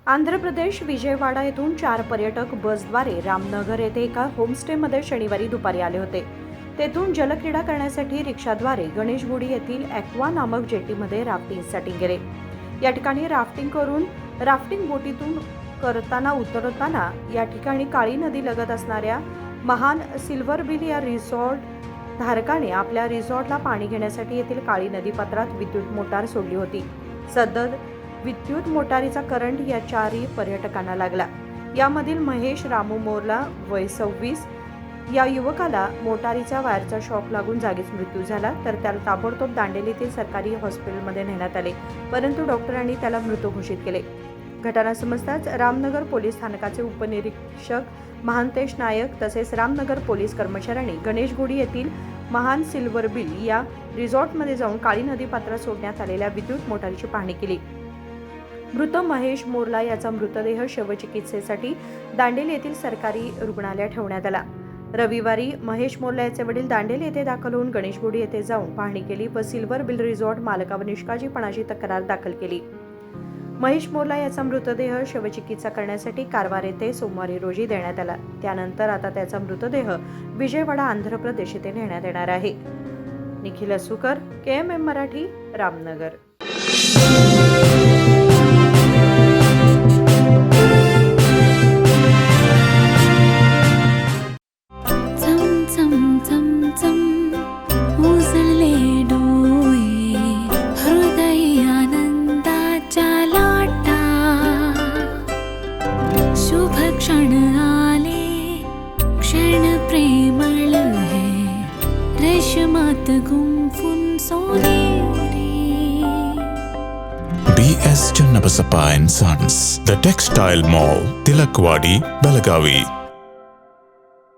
आंध्र प्रदेश विजयवाडा येथून 4 पर्यटक बसद्वारे रामनगर येथे एका होमस्टेमध्ये शनिवारी दुपारी आले होते. तेथून जलक्रीडा करण्यासाठी रिक्षाद्वारे गणेशगुडी येथील ॲक्वा नामक जेटीमध्ये राफ्टिंगसाठी गेले. या ठिकाणी राफ्टिंग बोटीतून करताना उतरताना या ठिकाणी काळी नदी लगत असणाऱ्या महान सिल्वर बिल या रिसॉर्ट धारकाने आपल्या रिसॉर्टला पाणी घेण्यासाठी येथील काळी नदीपात्रात विद्युत मोटार सोडली होती. सदर विद्युत मोटारीचा करंट या 4 पर्यटकांना लागला. यामधील महेश रामू मोरला वय 26 या युवकाला मोटारीचा वायरचा शॉक लागून जागीच मृत्यू झाला, तर त्याला ताबडतोब दांडेली येथील सरकारी हॉस्पिटलमध्ये नेण्यात आले, परंतु डॉक्टरांनी त्याला मृत घोषित केले. घटना समजताच रामनगर पोलीस स्थानकाचे उपनिरीक्षक महांतेश नायक तसेच रामनगर पोलीस कर्मचाऱ्यांनी गणेशगुडी येथील महान सिल्वर बिल या रिसॉर्टमध्ये जाऊन काळी नदीपात्रात सोडण्यात आलेल्या विद्युत मोटारीची पाहणी केली. मृत महेश मोरला याचा मृतदेह शवचिकित्सेसाठी दांडेली येथील सरकारी रुग्णालयात ठेवण्यात आला. रविवारी महेश मोरला याचे वडील दांडेली येथे दाखल होऊन गणेशगुडी येथे जाऊन पाहणी केली व सिल्वर बिल रिसॉर्ट मालकावर निष्काळजीपणाची तक्रार दाखल केली. महेश मोरला याचा मृतदेह शवचिकित्सा करण्यासाठी कारवार येथे सोमवारी रोजी देण्यात आला. त्यानंतर आता त्याचा मृतदेह विजयवाडा आंध्र प्रदेश येथे नेण्यात येणार आहे. निखिल असुकर, KMM मराठी, रामनगर. शुभ क्षण आले, क्षण प्रेमळ है, रेशमात गुंफून सोनेरी. BS Channabasappa and Sons, The Textile Mall, Tilakwadi, Belagavi.